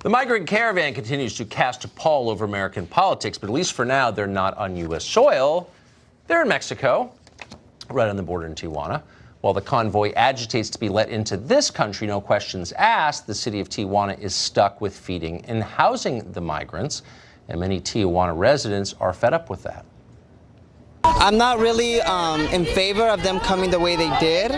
The migrant caravan continues to cast a pall over American politics, but at least for now, they're not on U.S. soil. They're in Mexico, right on the border in Tijuana. While the convoy agitates to be let into this country, no questions asked, the city of Tijuana is stuck with feeding and housing the migrants, and many Tijuana residents are fed up with that. I'm not really in favor of them coming the way they did.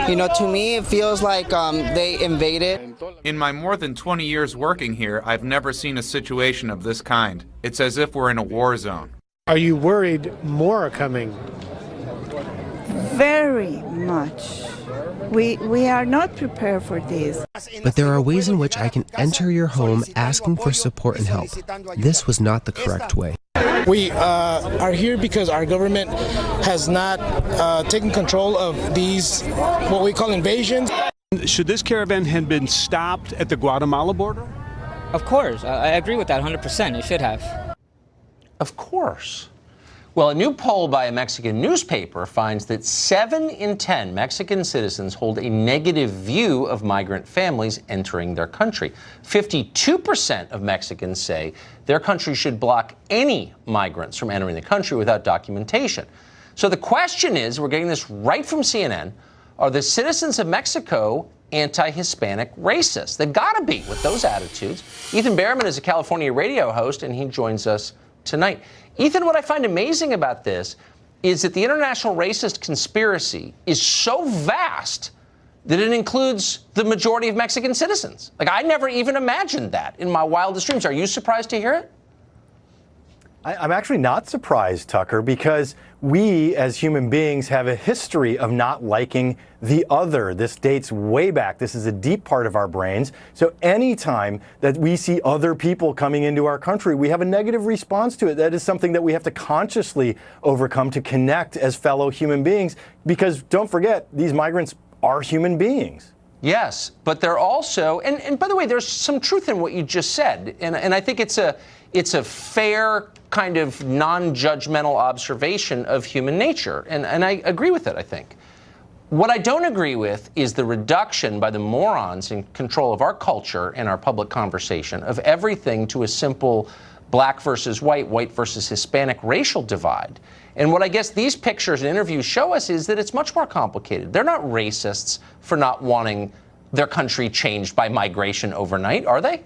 You know, to me, it feels like they invaded. In my more than 20 years working here, I've never seen a situation of this kind. It's as if we're in a war zone. Are you worried more are coming? Very much. We are not prepared for this. But there are ways in which I can enter your home asking for support and help. This was not the correct way. We are here because our government has not taken control of these, what we call invasions. Should this caravan have been stopped at the Guatemala border? Of course. I agree with that 100%. It should have. Of course. Well, a new poll by a Mexican newspaper finds that 7 in 10 Mexican citizens hold a negative view of migrant families entering their country. 52% of Mexicans say their country should block any migrants from entering the country without documentation. So the question is, we're getting this right from CNN, are the citizens of Mexico anti-Hispanic racist? They've got to be with those attitudes. Ethan Bearman is a California radio host, and he joins us tonight. Ethan, what I find amazing about this is that the international racist conspiracy is so vast that it includes the majority of Mexican citizens. Like, I never even imagined that in my wildest dreams. Are you surprised to hear it? I'm actually not surprised, Tucker, because we as human beings have a history of not liking the other. This dates way back. This is a deep part of our brains. So anytime that we see other people coming into our country, we have a negative response to it. That is something that we have to consciously overcome to connect as fellow human beings, because don't forget, these migrants are human beings. Yes, but they're also, and by the way, there's some truth in what you just said, and I think it's a fair kind of non-judgmental observation of human nature, and I agree with it, I think. What I don't agree with is the reduction by the morons in control of our culture and our public conversation of everything to a simple black versus white versus Hispanic racial divide. And what I guess these pictures and interviews show us is that it's much more complicated. They're not racists for not wanting their country changed by migration overnight, are they?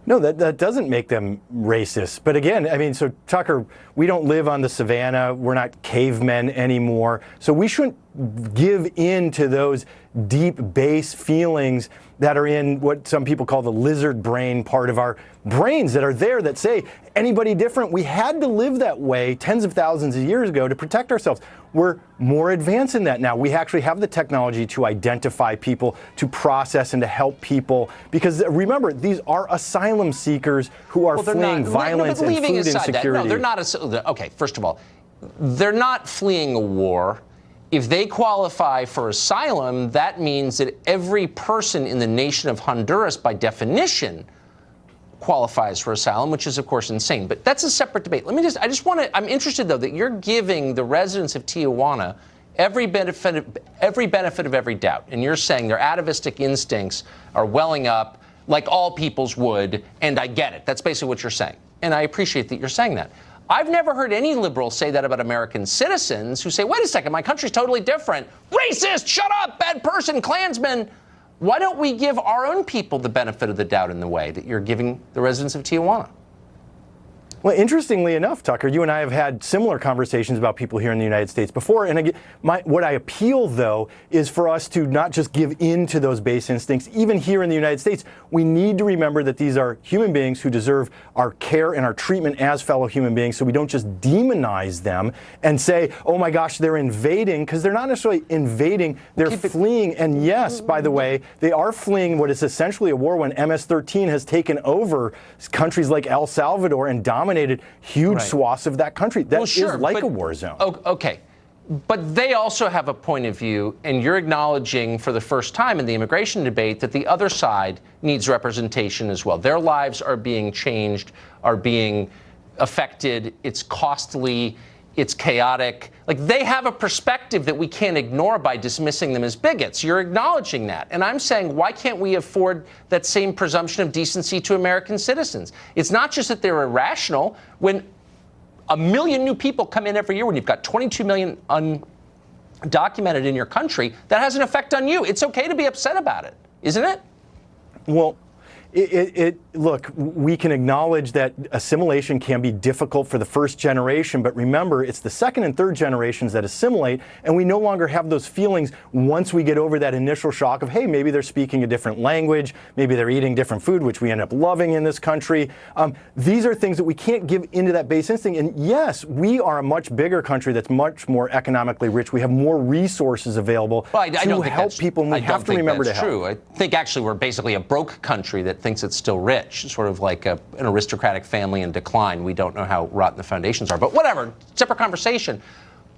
No, that doesn't make them racist. But again, I mean, so Tucker, we don't live on the savannah. We're not cavemen anymore. So we shouldn't give in to those deep base feelings that are in what some people call the lizard brain part of our brains that are there that say anybody different. We had to live that way tens of thousands of years ago to protect ourselves. We're more advanced in that now. We actually have the technology to identify people, to process and to help people. Because remember, these are asylum seekers who are fleeing violence and food insecurity. No, they're not. Okay, first of all, they're not fleeing a war. If they qualify for asylum, that means that every person in the nation of Honduras, by definition, qualifies for asylum, which is, of course, insane. But that's a separate debate. I'm interested, though, that you're giving the residents of Tijuana every benefit of every doubt. And you're saying their atavistic instincts are welling up like all peoples would, and I get it. That's basically what you're saying. And I appreciate that you're saying that. I've never heard any liberal say that about American citizens who say, wait a second, my country's totally different. Racist, shut up, bad person, Klansman. Why don't we give our own people the benefit of the doubt in the way that you're giving the residents of Tijuana? Well, interestingly enough, Tucker, you and I have had similar conversations about people here in the United States before. And again, what I appeal, though, is for us to not just give in to those base instincts. Even here in the United States, we need to remember that these are human beings who deserve our care and our treatment as fellow human beings, so we don't just demonize them and say, oh my gosh, they're invading, because they're not necessarily invading, they're fleeing. And yes, by the way, they are fleeing what is essentially a war when MS-13 has taken over countries like El Salvador and dominated huge swaths of that country. That is like a war zone. Okay. But they also have a point of view, and you're acknowledging for the first time in the immigration debate that the other side needs representation as well. Their lives are being changed, are being affected. It's costly. it's chaotic. Like, they have a perspective that we can't ignore by dismissing them as bigots. You're acknowledging that. And I'm saying, why can't we afford that same presumption of decency to American citizens? It's not just that they're irrational. When 1 million new people come in every year, when you've got 22 million undocumented in your country, that has an effect on you. It's okay to be upset about it, isn't it? Well, look, we can acknowledge that assimilation can be difficult for the first generation, but remember, it's the second and third generations that assimilate, and we no longer have those feelings once we get over that initial shock of, hey, maybe they're speaking a different language, maybe they're eating different food, which we end up loving in this country. These are things that we can't give into that base instinct. And yes, we are a much bigger country that's much more economically rich. We have more resources available to help people, and we have to remember to help. True. I think actually we're basically a broke country that thinks it's still rich, sort of like an aristocratic family in decline. We don't know how rotten the foundations are, but whatever, separate conversation.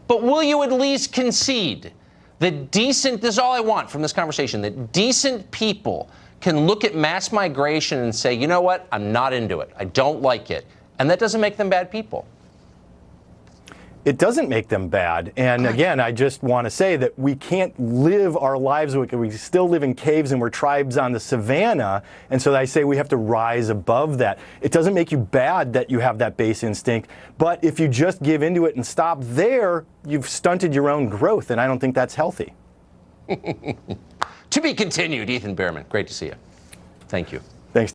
But will you at least concede that decent, this is all I want from this conversation, that decent people can look at mass migration and say, you know what, I'm not into it, I don't like it, and that doesn't make them bad people? It doesn't make them bad. And again, I just want to say that we can't live our lives, we still live in caves and we're tribes on the savannah. And so I say we have to rise above that. It doesn't make you bad that you have that base instinct, but if you just give into it and stop there, you've stunted your own growth, and I don't think that's healthy. To be continued, Ethan Bearman. Great to see you. Thank you.